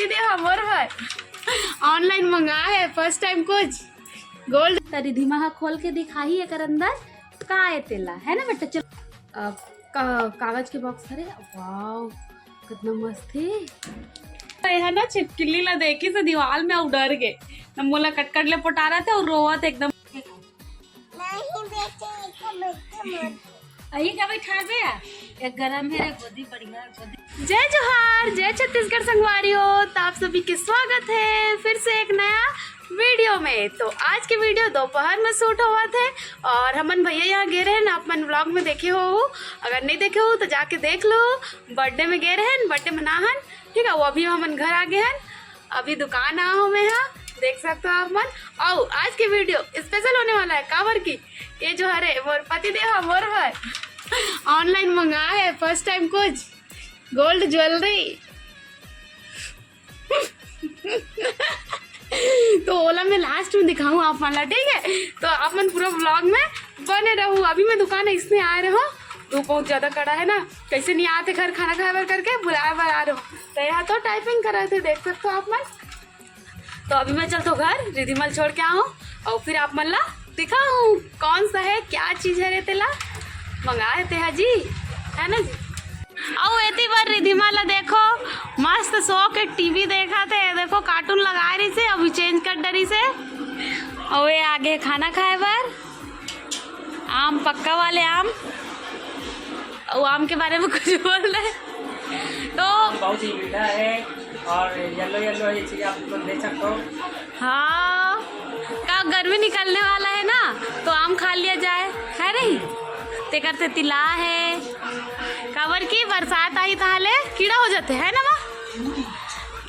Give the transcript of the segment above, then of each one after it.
पति देव हमर भाई ऑनलाइन मंगा है फर्स्ट टाइम कुछ गोल्ड तरी धीमा खोल के दिखाई एक अंदर का है तेला है ना बेटा। चलो कागज के बॉक्स हरे वाव कितना मस्त है है ना। छिपकली ला देखी से दीवार में और डर गए न मोला कटकट ले पटा रहा था और रोवत एकदम अही का बैठा दे एक गरम है गोदी बढ़िया गोदी। जय जोहार जय छत्तीसगढ़ संगवारियों, तो आप सभी के स्वागत है फिर से एक नया वीडियो में। तो आज के वीडियो दोपहर में शूट हुआ थे और हमन भैया यहाँ गए रहे ना, अपन व्लॉग में देखे हो, अगर नहीं देखे हो तो जाके देख लो। बर्थडे में गए रहे, बर्थडे मनाहन ठीक है। वो अभी हमन घर आ गए हैं, अभी दुकान आ हो मैं यहाँ देख सकते हो आप मन। और आज की वीडियो स्पेशल होने वाला है कावर की। ये जो है मोर पति देव मोर है ऑनलाइन मंगा है फर्स्ट टाइम कुछ गोल्ड ज्वेलरी तो ओला मैं लास्ट में दिखाऊँ आप वाला ठीक है। तो आप मन पूरा व्लॉग में बने रहूँ। अभी मैं दुकान इसमें आ रहे हो, धूप बहुत ज़्यादा कड़ा है ना, कैसे नहीं आते घर खाना खाए बार करके बुलाए बार आ रहे हो। तो यहाँ तो टाइपिंग कर रहे थे देख सकते हो आप मन। तो अभी मैं चलता हूँ घर, रिधिमल छोड़ के आऊँ और फिर आप मन ला दिखाऊँ कौन सा है क्या चीज़ है रे तेला मंगाए थे जी है ना जी। आओ एती बार रिधिमा ला देखो मस्त सो के टीवी देखा थे, देखो कार्टून लगा रही से अभी चेंज कर डरी से। और ये आगे खाना खाए बार आम पक्का वाले आम और आम के बारे में कुछ बोल रहे तो बहुत ही मीठा है और येलो येलो ये चीज़ आप लोग देख सकते हो। हाँ का गर्मी निकलने वाला है ना तो आम खा लिया जाए है नहीं। ते करते तिला है काबर की बरसात आई ताले कीड़ा हो जाते है ना माँ,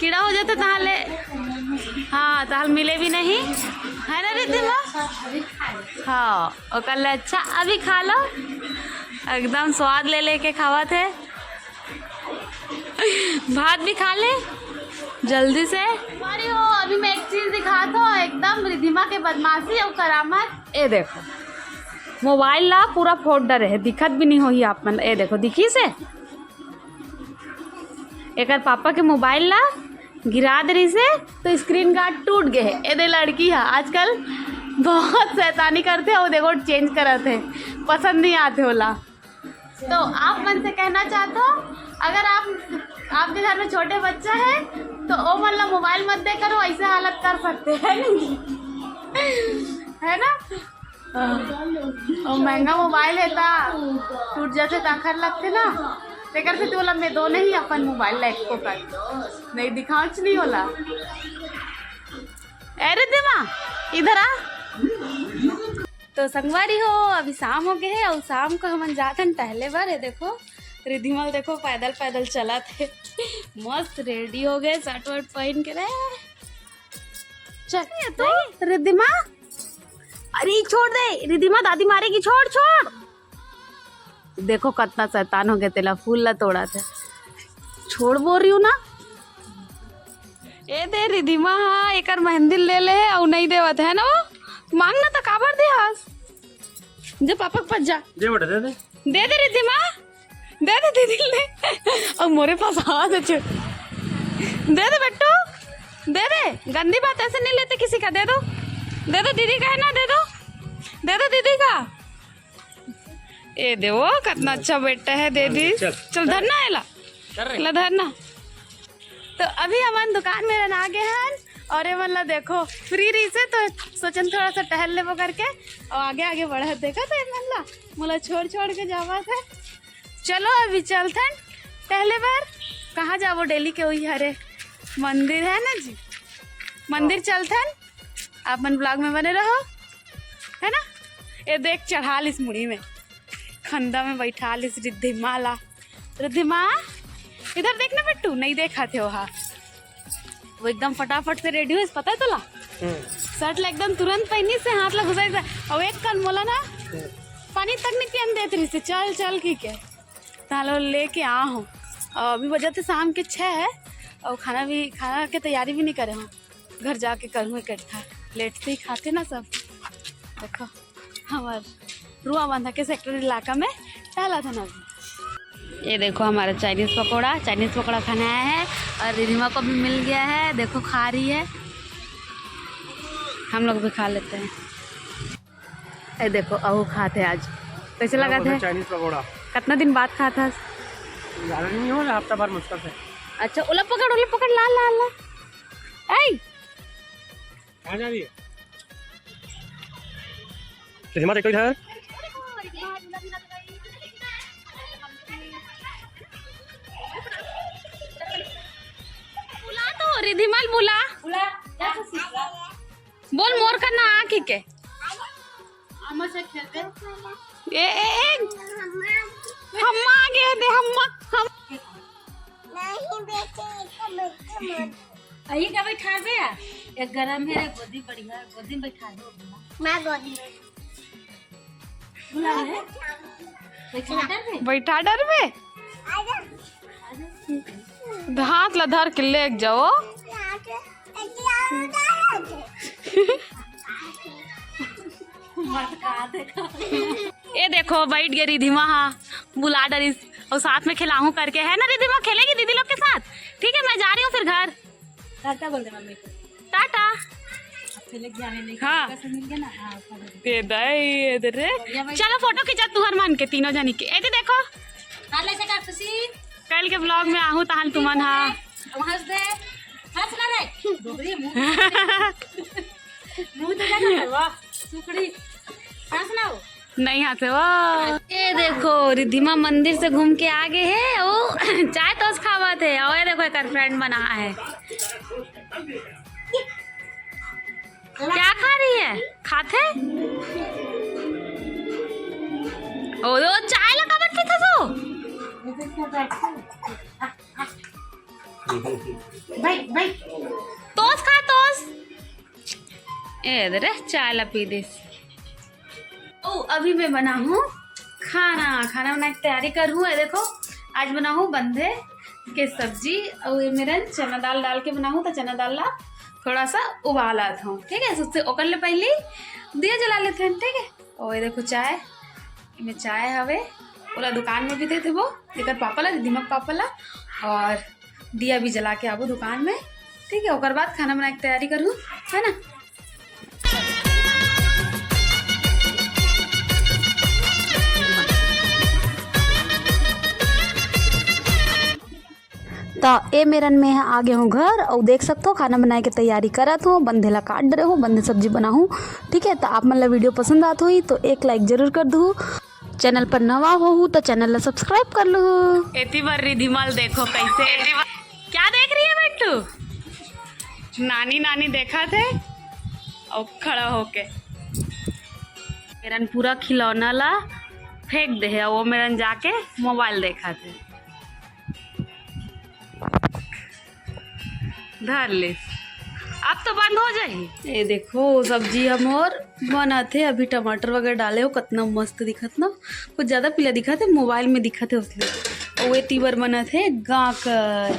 कीड़ा हो जाते ताले। हाँ ताल मिले भी नहीं है ना रीति माँ। हाँ और कल अच्छा अभी खा लो एकदम स्वाद ले लेके खावा थे। भात भी खा ले जल्दी से। अरे हो अभी मैं एक चीज दिखा दो एकदम रिधिमा के बदमाशी और करामत। ए देखो मोबाइल ला पूरा फोड़ डरे है, दिखत भी नहीं होगी आप मन। ए देखो दिखी से एक पापा के मोबाइल ला गिरा दे से तो स्क्रीन गार्ड टूट गए है। ए दे लड़की है आजकल बहुत शैतानी करते हैं और देखो चेंज करते हैं, पसंद नहीं आते होला। तो आप मन से कहना चाहते हो अगर आपके घर में छोटे बच्चा है तो ओ मतलब मोबाइल मत दे करो, ऐसे हालत कर सकते हैं है ना। और महंगा मोबाइल है ता टूट जाते ताखर लगते ना ते करते तो बोला मैं दोनों ही अपन मोबाइल लाइक को कर नहीं दिखाऊच नहीं होला। अरे दिमा इधर आ। तो संगवारी हो अभी शाम हो गए है और शाम को हम जाते हैं टहले बार है। देखो रिधिमल देखो पैदल पैदल चला थे मस्त रेडी हो गए शर्ट वर्ट पहन के रहे चल। तो रिधिमा अरे छोड़ दे रिधिमा दादी मारेगी छोड़ छोड़। देखो कितना शैतान हो गया तेला फूल ला तोड़ा थे छोड़ बोल रही हूँ ना। ए दे रिधिमा हाँ एक मेहंदी ले ले और नहीं देवत है ना वो मांगना था काबर दे आज जब पापा के पास जा दे बेटा दे रिधिमा दे दीदी ले और मोरे पास हाथ है दे बेट्टू दे गंदी बात ऐसे नहीं लेते किसी का। दे दो दीदी का है ना दे दो दीदी का। ए दे वो कितना अच्छा बेटा है दे दी। चल धरना है ला धरना। तो अभी हमारे दुकान में रहना गए हैं और ये मतलब देखो फ्री रही से तो सोचन थोड़ा सा टहल ले वो करके और आगे आगे बढ़ा देखा तो मतलब मोला छोड़ के जावा था। चलो अभी चलते हैं टहले बार कहाँ जाओ डेली के वही हरे मंदिर है ना जी, मंदिर चलते हैं। आप मन ब्लॉग में बने रहो है ना। ये देख चढ़ाल इस मुड़ी में खंदा में बैठा इस रिधिमा ला। रिधिमा इधर देखना बेटू नहीं देखा थे वहाँ वो एकदम फटाफट से रेडी हुई पता है तोला शर्ट ला एकदम तुरंत पहनी से हाथ ला घुसा और एक कान मोला ना पानी तक नहीं पियन देते रही से चल चल ठीक है तालो लेके आ हूँ। अभी वजह तो शाम के 6 है और खाना की तैयारी भी नहीं करे हूँ, घर जाके करूँ इकट्ठा लेट से ही खाते ना सब। देखो हमार रुआ बांधा के सेक्टर इलाका में टहला था ना ये देखो हमारा चाइनीज़ पकौड़ा खाना आया है और रिधिमा को भी मिल गया है। देखो खा रही है, हम लोग भी खा लेते हैं। ये देखो अहू खाते आज। कैसे लगा था चाइनीज पकौड़ा? कितना दिन बाद खा था? ज़्यादा नहीं हो, हफ्ता भर मुश्किल से। अच्छा उला पकड़ ला ला ला। ऐ कहाँ जा रही है रिधिमा? देखो इधर। बुला तो रिधिमा बुला बोल मोर का ना आँखी के ए हम आ गए थे हम अही का बैठा दे। एक गरम है, एक गोदी बढ़िया, गोदी में बैठा दो। मैं गोदी में बुला है, बैठा डर में हाथ ला धर के ले जाओ। ये देखो बैठ गई रिधिमा, हाँ बुला डरी और साथ में खिलाऊं करके, है ना रिधिमा? खेलेगी दीदी लोग के साथ। ठीक है मैं जा रही हूँ फिर घर। टाटा बोल दे मम्मी को। टाटा। हाँ चलो फोटो खिंचा तू हरमान के तीनों जनी के। ऐसे देखो खुशी कल के ब्लॉग में आहू तहन तुमन। हाँ हंस दे, हंस ना रे डोगरी मुंह तो जाना वाह सुकड़ी हंस ना हो। नहीं हंसे वो। ये देखो रिधिमा मंदिर से घूम के आ गए है। ओ चाय तोस खावा थे और ये देखो एक फ्रेंड बना है। क्या खा रही है? खाते ओ चाय लगा बैठ था तो भाई तोस खा तोस। ए चाय ला पी दे। ओ अभी मैं बना हूँ खाना बनाने की तैयारी कर हूँ। देखो आज बना हूँ बंधे के सब्जी और ये मेरा चना दाल डाल के बना हूँ। तो चना दाल ला थोड़ा सा उबाला था, ठीक है। उससे ओकरले पहले दिया जला लेते हैं, ठीक है। और ये देखो चाय में चाय हवे ओला दुकान में भी देते वो लेकर पापा ला दिमाग पापा ला और दिया भी जला के आबू दुकान में, ठीक है। ओकर बाद खाना बनाने की तैयारी करूँ, है ना। तो ए मेरन में आ गए हूँ घर और देख सकते हो खाना बनाए के तैयारी करत हूँ। बंधे ला काट डरे हूँ, बंधे सब्जी बना हूँ, ठीक है। तो आप मन ला वीडियो पसंद आत हुई तो एक लाइक जरूर कर दू। चैनल पर नवा हो तो चैनल ला सब्सक्राइब कर लो। एती बार रिधिमल देखो कैसे क्या देख रही है बेटू। नानी देखा थे और खड़ा होके मेरन पूरा खिलौना ला फेंक दे है। वो मेरन जाके मोबाइल देखा थे। धर ले अब तो बंद हो जाए। ये देखो सब्जी हम और बना थे। अभी टमाटर वगैरह डाले हो, कितना मस्त दिखत ना। कुछ ज़्यादा पीला दिखा थे, मोबाइल में दिखा थे उसलिए। और वे तीवर बना थे गाकर।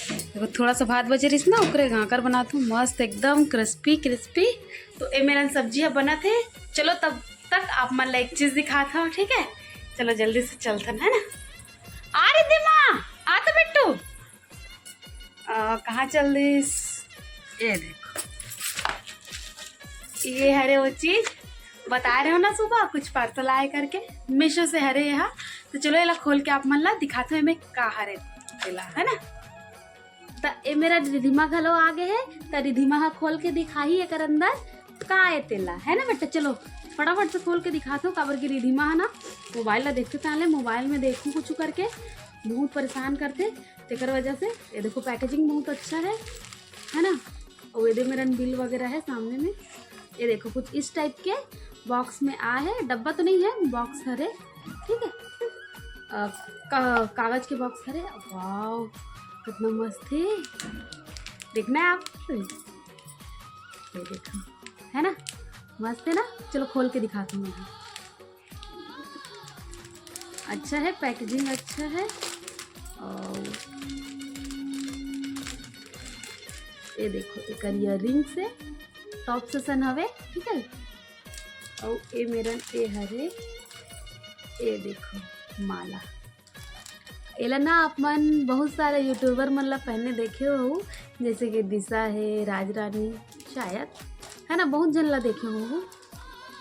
देखो थोड़ा सा भात बचे रही ना, ओकरे गाकर बनाते हूँ मस्त एकदम क्रिस्पी। तो ये मेरा सब्जियाँ बना थे। चलो तब तक आप मन ला एक चीज़ दिखा था, ठीक है। चलो जल्दी से चलते है ना। आ रिधिमा आ तो बिट्टू कहाँ चल रही? ये देखो ये हरे वो चीज बता रहे हो ना सुबह कुछ पार्सल आए करके मीशो से हरे यहाँ। तो चलो ये खोल के आप मन ला दिखाते हैं मैं का हरे तेला, है ना। तो ये मेरा रिधिमा घलो आगे है। तो रिधिमा खोल के दिखाई एक अंदर का है तेला, है ना बेटा। चलो फटाफट से खोल के दिखाते हो। काबर की रिधिमा है ना मोबाइल ला देखते पहले, मोबाइल में देखूँ कुछ करके बहुत परेशान करते तेकर वजह से। ये देखो पैकेजिंग बहुत अच्छा है ना। और ये मेरा बिल वगैरह है सामने में। ये देखो कुछ इस टाइप के बॉक्स में आ है, डब्बा तो नहीं है, बॉक्स हरे, ठीक है। कागज के बॉक्स हरे। वाह कितना मस्त है, देखना है आप। ये देखो है ना मस्त है ना। चलो खोल के दिखाती हूँ। अच्छा है, पैकेजिंग अच्छा है। और ये देखो एक इयर रिंग से टॉप से सन हवे, ठीक है। और ये मेरा ये हरे, ये देखो माला एला ना आप मन बहुत सारे यूट्यूबर मन ला पहने देखे हो, जैसे कि दिशा है, राज रानी शायद है ना, बहुत जन ला देखे हो।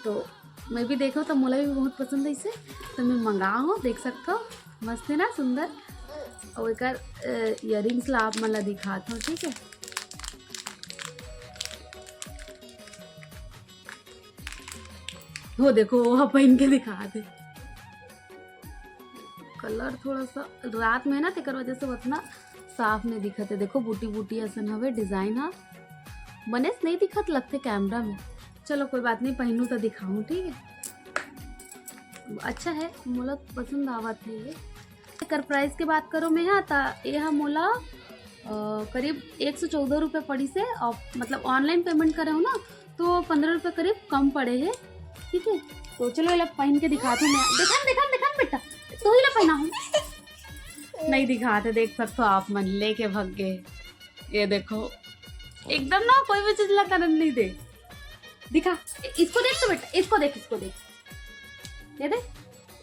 तो मैं भी देखो तो मोला भी बहुत पसंद है इसे, तो मैं मंगाओ, देख सकते हो मस्त है ना, सुंदर। और एक इयरिंग्स ला आप मन ला दिखाता हूँ, ठीक है। वो देखो वहाँ पहन के दिखा दे, कलर थोड़ा सा रात में ना तेकर वजह से उतना साफ नहीं दिखत है। देखो बूटी बूटी असन हवे, डिजाइन हा बने नहीं दिखत लगते कैमरा में। चलो कोई बात नहीं, पहनू तो दिखाऊं, ठीक है। अच्छा है, मोला पसंद आवत है ये। एकर प्राइस के बात करो मैं यहाँ तो यह मोला करीब 114 रुपये पड़ी से, और मतलब ऑनलाइन पेमेंट करे हो ना तो 15 रुपये करीब कम पड़े हैं, ठीक है। तो चलो ये पहन के दिखाती हूँ मैं। दिखा बेटा, तो ही पहना हूँ, नहीं दिखाते, देख सकते हो आप मन, लेके भग गए। ये देखो एकदम ना कोई भी चीज लगा नहीं दे। दिखा, इसको देख तो बेटा, इसको देख, इसको देख, ये देख,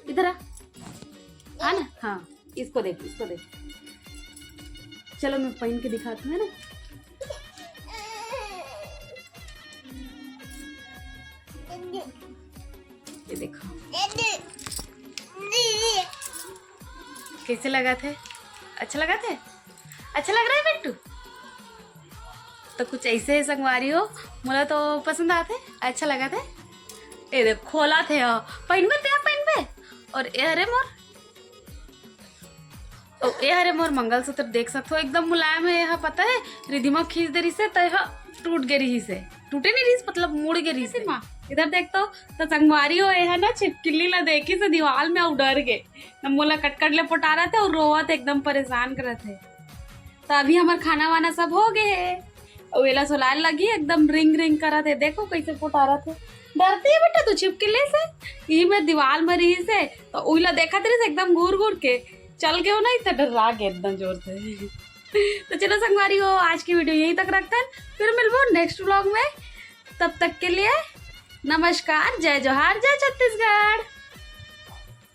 इधर आ ना, हाँ इसको देख, इसको देख। चलो मैं पहन के दिखाती हूँ ना। ये देखो कैसे लगा थे, अच्छा लगा थे, अच्छा लग रहा है बेटू। तो कुछ ऐसे संगवारी हो, मोला तो पसंद आते, अच्छा लगा थे। ये देख खोला थे, पहन पे और ये हरे मोर, ये हरे मोर मंगलसूत्र देख सकते हो, एकदम मुलायम है। यह पता है रिधिमा खींच दे रही से तो यह टूट गई रही से, टूटे नहीं रही, मतलब मुड़ गई रही से। माँ इधर देख तो संगवारी हो, ये है ना छिपकली ला देखी से दीवार में और डर गए, मोला कटकट ले पटा रहा थे और रोवा थे, एकदम परेशान कर रहे थे। तो अभी हमार खाना वाना सब हो गए है, और वेला सोलाल लगी एकदम रिंग रिंग करा थे। देखो कैसे पटा रहा थे, डरती है बेटा तू छिपकली से, ये मैं दीवार में रही से तो उला देखा तेरे से एकदम घूर घूर के चल गए हो ना, इतना डरा गए एकदम जोर से। तो चलो संगवारी हो, आज की वीडियो यहीं तक रखते हैं, फिर मिलबो नेक्स्ट व्लॉग में। तब तक के लिए नमस्कार, जय जोहार, जय छत्तीसगढ़।